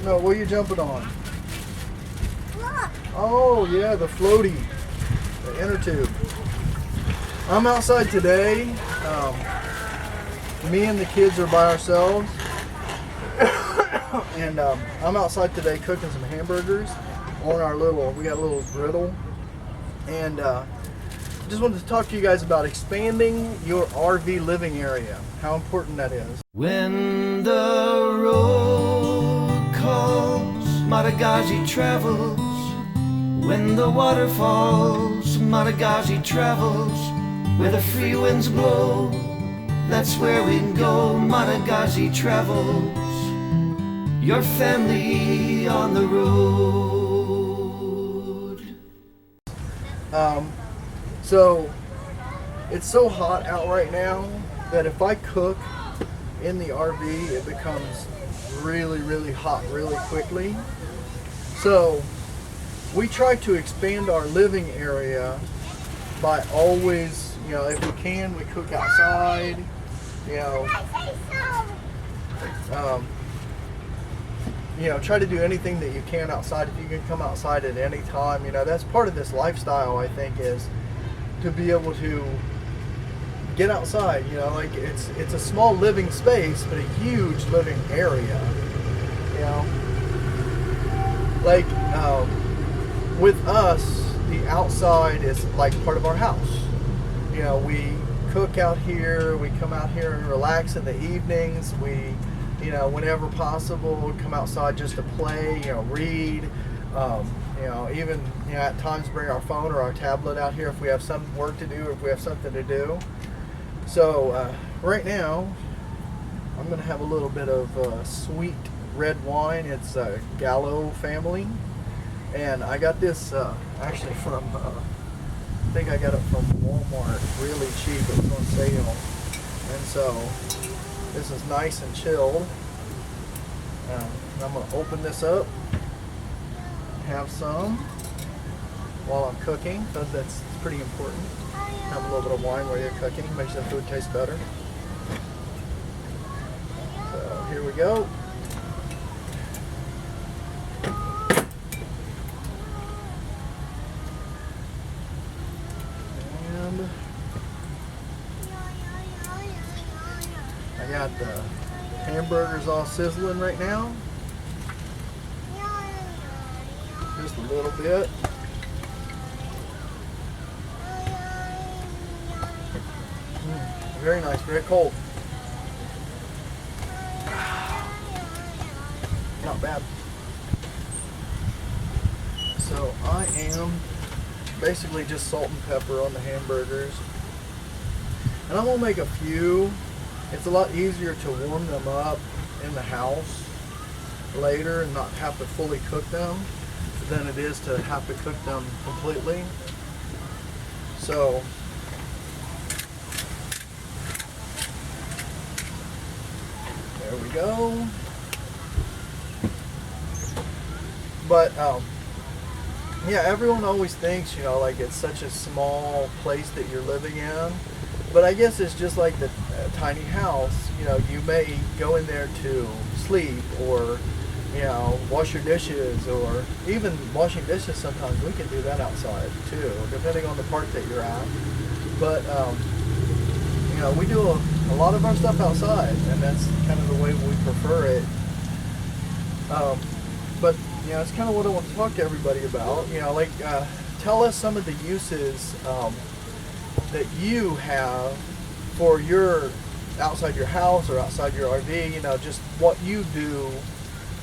No, what are you jumping on? Look. Oh, yeah, the floaty. The inner tube. I'm outside today. Me and the kids are by ourselves. And I'm outside today cooking some hamburgers on our we got a little griddle. And just wanted to talk to you guys about expanding your RV living area. How important that is. When the road calls, Modigazzi Travels. When the water falls, Modigazzi Travels. Where the free winds blow, that's where we go. Modigazzi Travels. Your family on the road. So it's so hot out right now that if I cook in the RV, it becomes really, really hot really quickly. So we try to expand our living area by always, if we can, we cook outside, try to do anything that you can outside. If you can come outside at any time, that's part of this lifestyle, I think, is to be able to get outside. Like it's a small living space, but a huge living area. Like with us, the outside is like part of our house. We cook out here, we come out here and relax in the evenings. We, whenever possible, come outside just to play, read, even, at times bring our phone or our tablet out here if we have some work to do or if we have something to do. So right now, I'm going to have a little bit of sweet red wine. It's a Gallo family. And I got this actually from, I think I got it from Walmart, really cheap. It was on sale. And so this is nice and chilled. I'm going to open this up, have some while I'm cooking, because that's pretty important. Have a little bit of wine while you're cooking, makes the food taste better. So here we go. And I got the hamburgers all sizzling right now. Just a little bit. Very nice, very cold. Not bad. So I am basically just salt and pepper on the hamburgers. And I'm gonna make a few. It's a lot easier to warm them up in the house later and not have to fully cook them than it is to have to cook them completely. So there we go. But yeah, everyone always thinks, like it's such a small place that you're living in. But I guess it's just like the tiny house. You may go in there to sleep or, wash your dishes, or even washing dishes sometimes we can do that outside too, depending on the part that you're at. But, we do a lot of our stuff outside, and that's kind of the way we prefer it. But, it's kind of what I want to talk to everybody about. Tell us some of the uses that you have for your outside your house or outside your RV, just what you do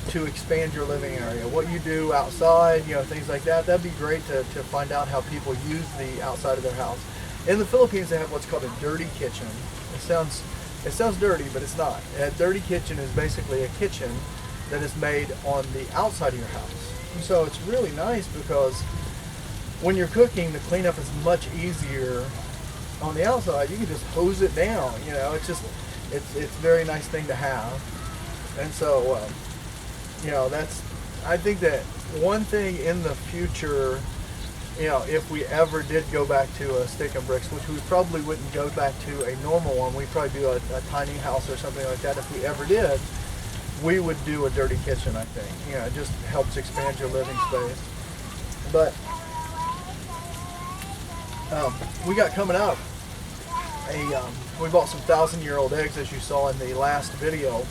to expand your living area, what you do outside, things like that. That'd be great to find out how people use the outside of their house. In the Philippines, they have what's called a dirty kitchen. It sounds dirty, but it's not. A dirty kitchen is basically a kitchen that is made on the outside of your house. And so it's really nice because when you're cooking, the cleanup is much easier on the outside. You can just hose it down, it's a very nice thing to have. And so, I think that one thing in the future, if we ever did go back to a stick and bricks, which we probably wouldn't go back to a normal one, we'd probably do a tiny house or something like that if we ever did. we would do a dirty kitchen, I think. You know, it just helps expand your living space. But we got coming up we bought some 1,000-year-old eggs, as you saw in the last video,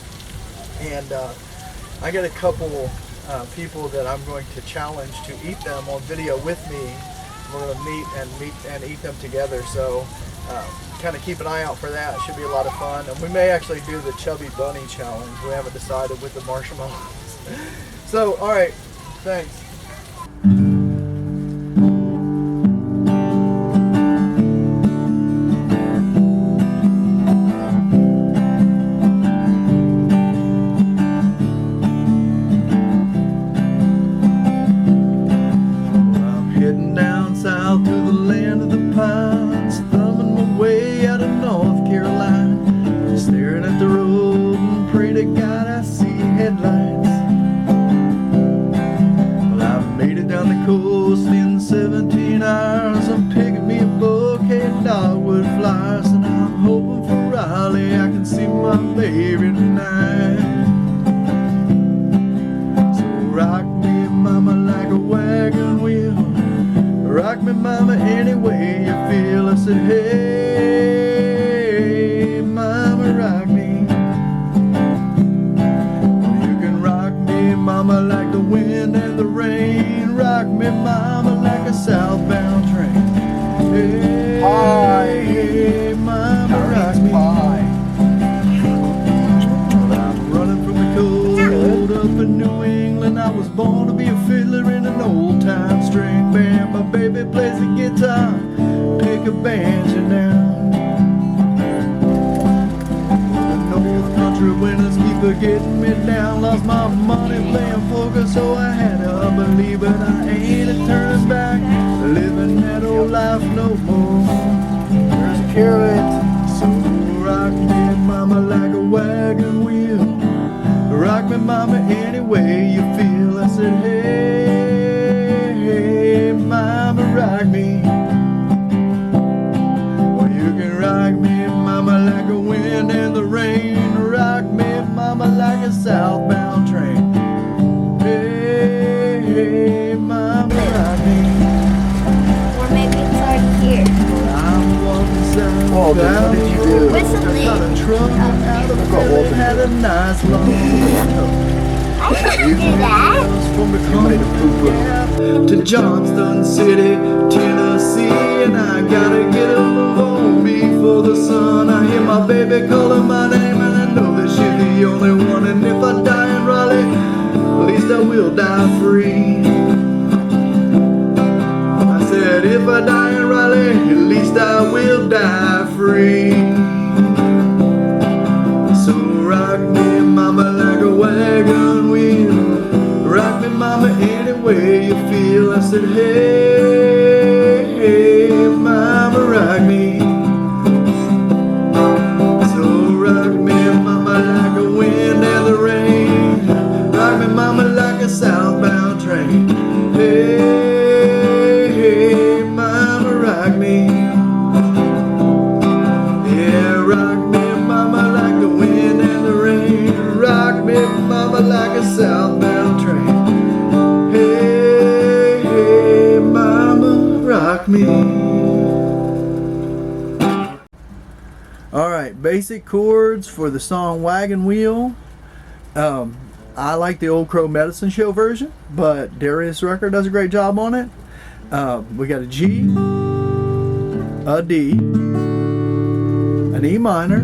and I got a couple people that I'm going to challenge to eat them on video with me. We're going to meet and eat them together, so kind of keep an eye out for that. It should be a lot of fun, and we may actually do the chubby bunny challenge. We haven't decided with the marshmallows. So, all right, thanks. Rock me, mama, like a wagon wheel. Rock me, mama, any way you feel. I said, hey, mama, rock me. You can rock me, mama, like the wind and the rain. Rock me, mama, like a southbound train. Hey, hey, mama, rock me. I'm running from the cold up in New England. I was born to be a fiddler in an old-time string band. My baby plays the guitar, pick a banjo now. The North Country winters keep getting me down. Lost my money playing poker, so I had to believe it. I ain't a turning back, living that old life no more. There's a carrot. So rock me, mama, like a wagon wheel. Rock me, mama, any way you feel. I said, hey, hey, mama, rock me. Well, you can rock me, mama, like a wind and the rain. Rock me, mama, like a southbound train. Hey, hey, mama, rock me. Or maybe it's already here. I'm walking southbound. Oh, what did you do? Where's the I got a link? truck out of Philly, had a nice long I didn't do that. from the to Johnston City, Tennessee, and I gotta get up home before the sun. I hear my baby calling my name, and I know that she's the only one. And if I die in Raleigh, at least I will die free. I said, if I die in Raleigh, at least I will die free. So rock me, mama, like a wagon wheel. Rock me, mama, any way you feel. I said, hey, hey, mama, rock me. So rock me, mama, like a wind and the rain. Rock me, mama, like a southbound train. Hey, hey, mama, rock me. Yeah, rock me, mama, like the wind and the rain. Rock me, mama, like a southbound train. Hey, hey, mama, rock me. All right, basic chords for the song Wagon Wheel. I like the Old Crow Medicine Show version, but Darius Rucker does a great job on it. We got a G, a D, an E minor,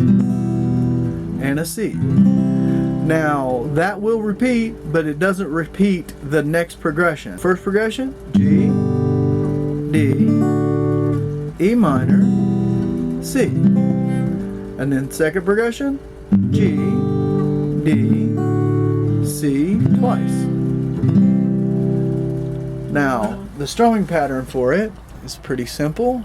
and a C. Now that will repeat, but it doesn't repeat the next progression. First progression, G, D, E minor, C. And then second progression, G, D, C twice. Now the strumming pattern for it is pretty simple.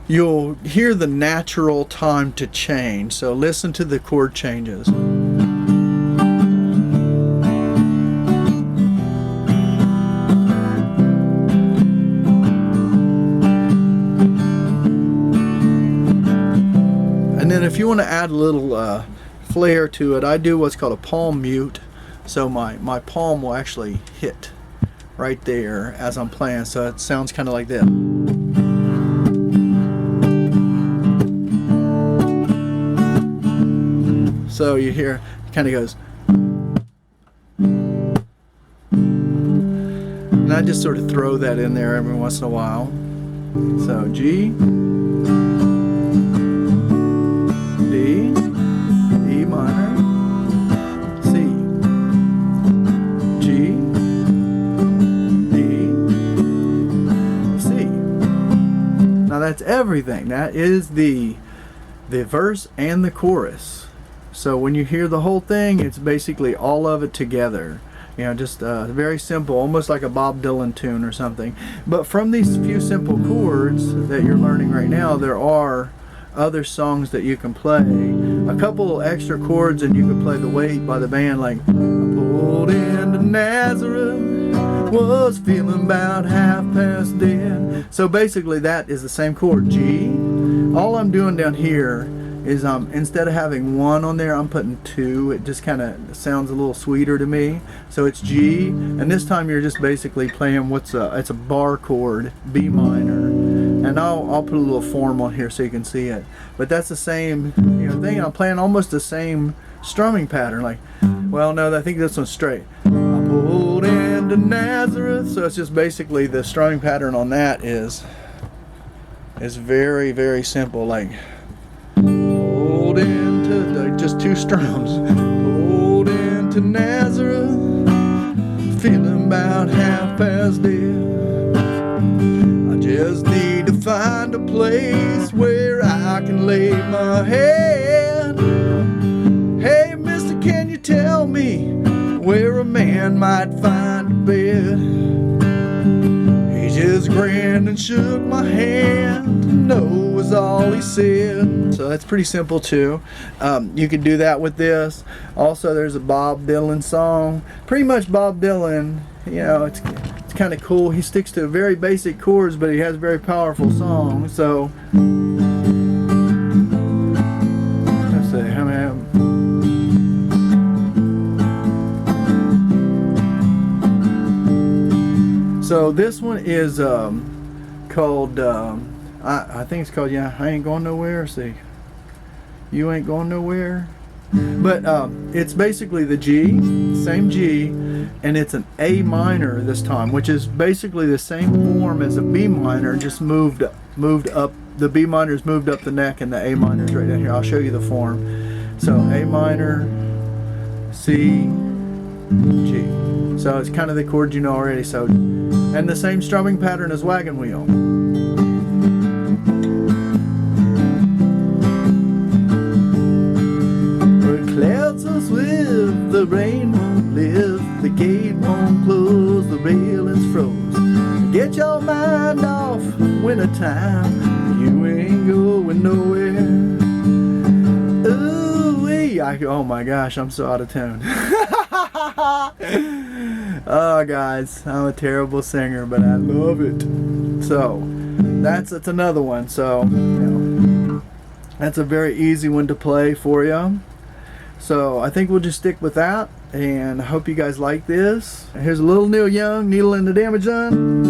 You'll hear the natural time to change, so listen to the chord changes. then if you want to add a little flair to it, I do what's called a palm mute. So my palm will actually hit right there as I'm playing, so it sounds kind of like this. So you hear, it kind of goes. And I just sort of throw that in there every once in a while. So G, D, E minor, C, G, D, C. Now that's everything. That is the verse and the chorus. So when you hear the whole thing, it's basically all of it together. You know, just very simple, almost like a Bob Dylan tune or something. But from these few simple chords that you're learning right now, there are other songs that you can play. A couple extra chords and you can play The Weight by the band, like I pulled into Nazareth, was feeling about half past dead. So basically that is the same chord, G. All I'm doing down here is instead of having one on there, I'm putting two. It just kind of sounds a little sweeter to me. So it's G, and this time you're just basically playing it's a bar chord, B minor, and I'll put a little form on here so you can see it. But that's the same thing. I'm playing almost the same strumming pattern. Like, well, no, I think this one's straight. I pulled into Nazareth. So it's just basically the strumming pattern on that is very, very simple. Like. Pulled into just two strums. Pulled into Nazareth, feeling about half past dead. I just need to find a place where I can lay my head. Hey, mister, can you tell me where a man might find a bed? He just grinned and shook my hand. No was all he said. So that's pretty simple too. You can do that with this. Also, there's a Bob Dylan song. Pretty much Bob Dylan, it's kind of cool. He sticks to very basic chords, but he has very powerful songs. So let's see how many. So this one is called, I think it's called, I Ain't Going Nowhere. See, You Ain't Going Nowhere. But it's basically the G, same G, and it's an A minor this time, which is basically the same form as a B minor, just moved up. The B minor's moved up the neck, and the A minor's right down here. I'll show you the form. So A minor, C, G. So it's kind of the chords you know already. So, and the same strumming pattern as Wagon Wheel. Clouds so swift, the rain won't lift, the gate won't close, the railing's froze. Get your mind off winter time, you ain't going nowhere. Ooh-wee, oh my gosh, I'm so out of tune. Oh guys, I'm a terrible singer, but I love it. So that's another one. So that's a very easy one to play for you. So I think we'll just stick with that, and I hope you guys like this. Here's a little Neil Young, Needle in the Damage Done.